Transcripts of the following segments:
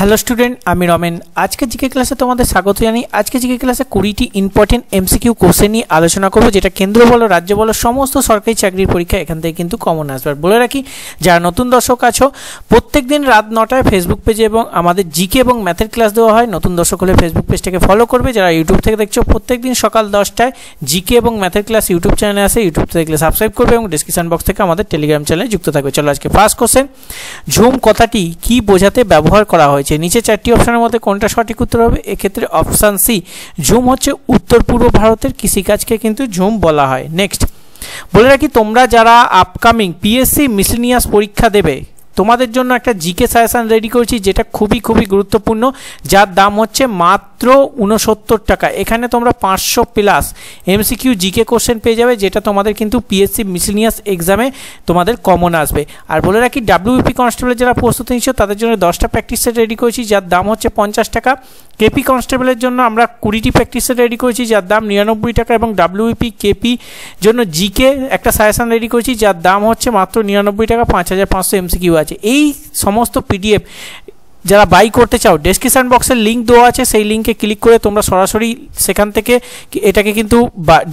Hello student, আমি রমেন। আজকে GK ক্লাসে তোমাদের স্বাগত জানাই। আজকে জিকে ক্লাসে 20টি ইম্পর্টেন্ট এমসিকিউ কোশ্চেন নিয়ে আলোচনা করব, যেটা কেন্দ্র বলো রাজ্য বলো সমস্ত সরকারি চাকরির পরীক্ষা এখান থেকে কিন্তু কমন আসবে। বলে রাখি, যারা নতুন দর্শক আছো, প্রত্যেক দিন রাত 9টায় ফেসবুক পেজে এবং আমাদের জিকে এবং ম্যাথের ক্লাস দেওয়া হয়। নতুন দর্শক হলে ফেসবুক পেজটাকে ফলো করবে। যারা ইউটিউব থেকে দেখছো, প্রত্যেক দিন সকাল 10টায় জিকে এবং ম্যাথের ক্লাস ইউটিউব চ্যানেলে আসে। ইউটিউব থেকে সাবস্ক্রাইব করবে এবং ডিসক্রিপশন বক্স থেকে আমাদের টেলিগ্রাম চ্যানেলে যুক্ত থাকবে। চলো আজকে ফার্স্ট কোশ্চেন, ঝুম কথাটি কি বোঝাতে ব্যবহার করা হয়েছে? নিচে 4টি অপশনের মধ্যে কোনটা সঠিক উত্তর হবে? এক্ষেত্রে অপশান সি, ঝুম হচ্ছে উত্তর পূর্ব ভারতের কৃষিকাজকে কিন্তু ঝুম বলা হয়। নেক্সট বলে রাখি, তোমরা যারা আপকামিং পিএসসি মিসেলিনিয়াস পরীক্ষা দেবে, তোমাদের জন্য একটা জিকে সাজেশন রেডি করেছি, যেটা খুবই গুরুত্বপূর্ণ, যার দাম হচ্ছে মাত্র 69 টাকা। এখানে তোমরা 500 প্লাস এমসিকিউ জিকে কোশ্চেন পেয়ে যাবে, যেটা তোমাদের কিন্তু পিএসসি মিসেলিনিয়াস এক্সামে তোমাদের কমন আসবে। আর বলে রাখি, ডাব্লিউপি কনস্টেবলের যারা প্রস্তুতি নিচ্ছ, তাদের জন্য 10টা প্র্যাকটিস সেট রেডি করেছি, যার দাম হচ্ছে 50 টাকা। কেপি কনস্টেবলের জন্য আমরা 20টি প্র্যাকটিস সেট রেডি করেছি, যার দাম 99 টাকা। এবং ডাব্লিউপি কেপি জন্য জিকে একটা সাজেশন রেডি করেছি, যার দাম হচ্ছে মাত্র 99 টাকা। 5500 এমসিকিউ আছে। এই সমস্ত পিডিএফ যারা বাই করতে চাও, ডেসক্রিপশন বক্সের লিঙ্ক দেওয়া আছে, সেই লিঙ্কে ক্লিক করে তোমরা সরাসরি সেখান থেকে এটাকে কিন্তু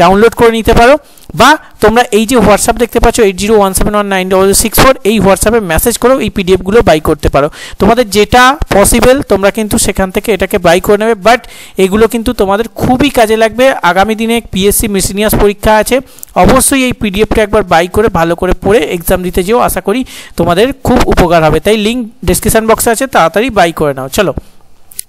ডাউনলোড করে নিতে পারো, বা তোমরা এই যে হোয়াটসঅ্যাপ দেখতে পাচ্ছ 8017190064, এই হোয়াটসঅ্যাপে মেসেজ করেও এই পিডিএফগুলো বাই করতে পারো। তোমাদের যেটা পসিবল তোমরা কিন্তু সেখান থেকে এটাকে বাই করে নেবে, বাট এগুলো কিন্তু তোমাদের খুবই কাজে লাগবে। আগামী দিনে পিএসসি মিসেলিনিয়াস পরীক্ষা আছে, অবশ্যই এই পিডিএফটা একবার বাই করে ভালো করে পড়ে এক্সাম দিতে যেও, আশা করি তোমাদের খুব উপকার হবে। তাই লিঙ্ক ডেসক্রিপশন বক্সে আছে, তাড়াতাড়ি বাই করে নাও। চলো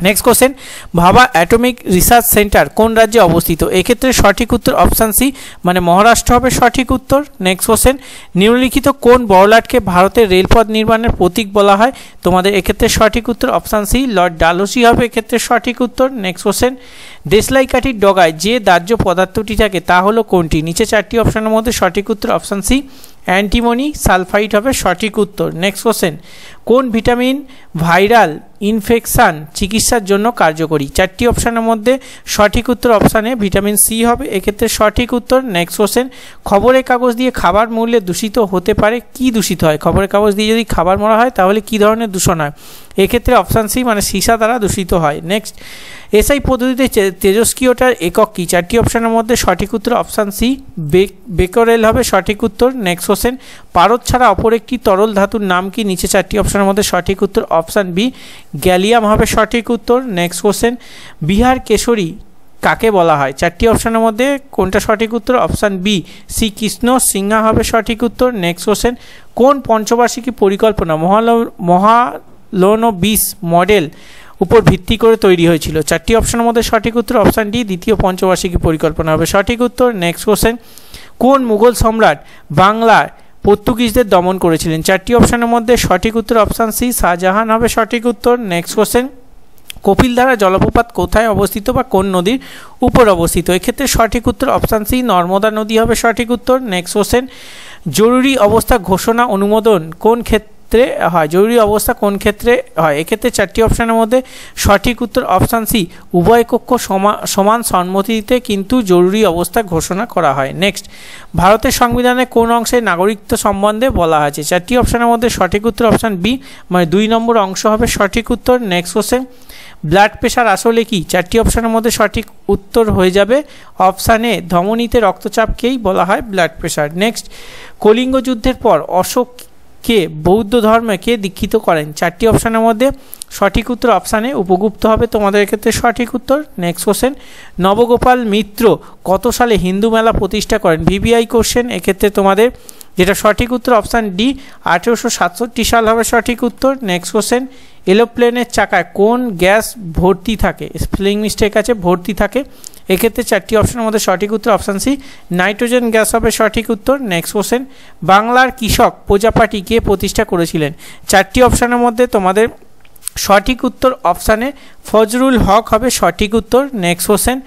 নেক্সট কোশ্চেন, ভাবা অ্যাটমিক রিসার্চ সেন্টার কোন রাজ্যে অবস্থিত? এক্ষেত্রে সঠিক উত্তর অপশান সি, মানে মহারাষ্ট্র হবে সঠিক উত্তর। নেক্সট কোশ্চেন, নিম্নলিখিত কোন বড়লাটকে ভারতের রেলপথ নির্মাণের প্রতীক বলা হয়? তোমাদের এক্ষেত্রে সঠিক উত্তর অপশান সি, লর্ড ডালহৌসি হবে এক্ষেত্রে সঠিক উত্তর। নেক্সট কোশ্চেন, দেশলাই কাঠির ডগায় যে দাহ্য পদার্থটি থাকে তা হলো কোনটি? নিচে 4টি অপশনের মধ্যে সঠিক উত্তর অপশান সি, অ্যান্টিমনি সালফাইড হবে সঠিক উত্তর। নেক্সট কোশ্চেন, কোন ভিটামিন ভাইরাল ইনফেকশান চিকিৎসার জন্য কার্যকরী? 4টি অপশানের মধ্যে সঠিক উত্তর অপশানে ভিটামিন সি হবে এক্ষেত্রে সঠিক উত্তর। নেক্সট কোশ্চেন, খবরের কাগজ দিয়ে খাবার মূল্যে দূষিত হতে পারে, কি দূষিত হয়? খবরের কাগজ দিয়ে যদি খাবার মরা হয় তাহলে কি ধরনের দূষণ হয়? এক্ষেত্রে অপশান সি, মানে সীসা দ্বারা দূষিত হয়। নেক্সট, এসআই পদ্ধতিতে তেজস্ক্রিয়তার একক কি? 4টি অপশানের মধ্যে সঠিক উত্তর অপশান সি, বেকরেল হবে সঠিক উত্তর। নেক্সট কোশ্চেন, পারদ ছাড়া অপর একটি তরল ধাতুর নাম কি? নিচে 4টি অপশানের মধ্যে সঠিক উত্তর অপশান বি, গ্যালিয়াম হবে সঠিক উত্তর। নেক্সট কোশ্চেন, বিহার কেশরী কাকে বলা হয়? 4টি অপশানের মধ্যে কোনটা সঠিক উত্তর? অপশান বি, শ্রী কৃষ্ণ সিংহা হবে সঠিক উত্তর। নেক্সট কোশ্চেন, কোন পঞ্চবার্ষিকী পরিকল্পনা মহালনোবিস মডেল উপর ভিত্তি করে তৈরি হয়েছিল? 4টি অপশনের মধ্যে সঠিক উত্তর অপশান ডি, দ্বিতীয় পঞ্চবার্ষিকী পরিকল্পনা হবে সঠিক উত্তর। নেক্সট কোশ্চেন, কোন মুঘল সম্রাট বাংলার পর্তুগিজদের দমন করেছিলেন? 4টি অপশনের মধ্যে সঠিক উত্তর অপশান সি, শাহজাহান হবে সঠিক উত্তর। নেক্সট কোশ্চেন, কপিলধারা জলপ্রপাত কোথায় অবস্থিত বা কোন নদীর উপর অবস্থিত? এক্ষেত্রে সঠিক উত্তর অপশান সি, নর্মদা নদী হবে সঠিক উত্তর। নেক্সট কোশ্চেন, জরুরি অবস্থা ঘোষণা অনুমোদন কোন ক্ষেত্রে হয়? জরুরি অবস্থা কোন ক্ষেত্রে হয়? এক্ষেত্রে 4টি অপশানের মধ্যে সঠিক উত্তর অপশান সি, উভয় কক্ষ সমান সম্মতিতে কিন্তু জরুরি অবস্থা ঘোষণা করা হয়। নেক্সট, ভারতের সংবিধানে কোন অংশে নাগরিকত্ব সম্বন্ধে বলা হয়েছে? 4টি অপশানের মধ্যে সঠিক উত্তর অপশান বি, মানে 2 নম্বর অংশ হবে সঠিক উত্তর। নেক্সট কোশ্চেন, ব্লাড প্রেশার আসলে কি? 4টি অপশানের মধ্যে সঠিক উত্তর হয়ে যাবে অপশান এ, ধমনীতে রক্তচাপকেই বলা হয় ব্লাড প্রেশার। নেক্সট, কলিঙ্গ যুদ্ধের পর অশোককে বৌদ্ধ ধর্মে কে দীক্ষিত করেন? 4টি অপশানের মধ্যে সঠিক উত্তর অপশানে উপগুপ্ত হবে তোমাদের ক্ষেত্রে সঠিক উত্তর। নেক্সট কোশ্চেন, নবগোপাল মিত্র কত সালে হিন্দু মেলা প্রতিষ্ঠা করেন? ভিভিআই কোশ্চেন, এক্ষেত্রে তোমাদের যেটা সঠিক উত্তর অপশান ডি, 1867 সাল হবে সঠিক উত্তর। নেক্সট কোশ্চেন, এরোপ্লেনের চাকায় কোন গ্যাস ভর্তি থাকে? স্পেলিং মিস্টেক আছে, ভর্তি থাকে। এক্ষেত্রে 4টি অপশনের মধ্যে সঠিক উত্তর অপশান সি, নাইট্রোজেন গ্যাস হবে সঠিক উত্তর। নেক্সট কোশ্চেন, বাংলার কৃষক প্রজাপার্টি কে প্রতিষ্ঠা করেছিলেন? 4টি অপশানের মধ্যে তোমাদের সঠিক উত্তর অপশানে ফজলুল হক হবে সঠিক উত্তর। নেক্সট কোশ্চেন,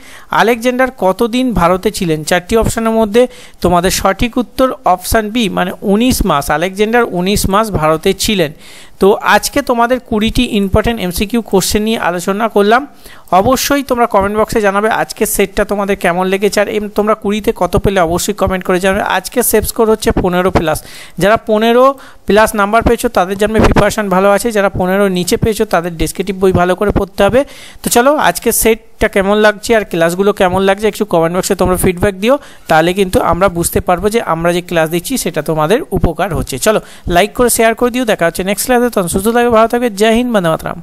আলেকজান্ডার কতদিন ভারতে ছিলেন? 4টি অপশানের মধ্যে তোমাদের সঠিক উত্তর অপশান বি, মানে 19 মাস। আলেকজান্ডার 19 মাস ভারতে ছিলেন। তো আজকে তোমাদের 20টি ইম্পর্টেন্ট এমসিকিউ কোশ্চেন নিয়ে আলোচনা করলাম। অবশ্যই তোমরা কমেন্ট বক্সে জানাবে আজকের সেটটা তোমাদের কেমন লেগেছে, আর তোমরা 20তে কত পেলে অবশ্যই কমেন্ট করে জানাবে। আজকের সেভ স্কোর হচ্ছে 15+। যারা 15+ নাম্বার পেয়েছো তাদের জন্য প্রিপারেশন ভালো আছে, যারা 15 নিচে পেয়েছো রেখেছো তাদের ডেসক্রিপটিভ বই ভালো করে পড়তে হবে। তো চলো আজকের সেটটা কেমন লাগছে আর ক্লাসগুলো কেমন লাগছে একটু কমেন্ট বক্সে তোমরা ফিডব্যাক দিও, তাহলে কিন্তু আমরা বুঝতে পারবো যে আমরা যে ক্লাস দিচ্ছি সেটা তোমাদের উপকার হচ্ছে। চলো লাইক করে শেয়ার করে দিও, দেখা হচ্ছে নেক্সট ক্লাসে, তখন সুস্থ থাকবে, ভালো থাকবে, জয় হিন্দ, বন্দে মাতরম।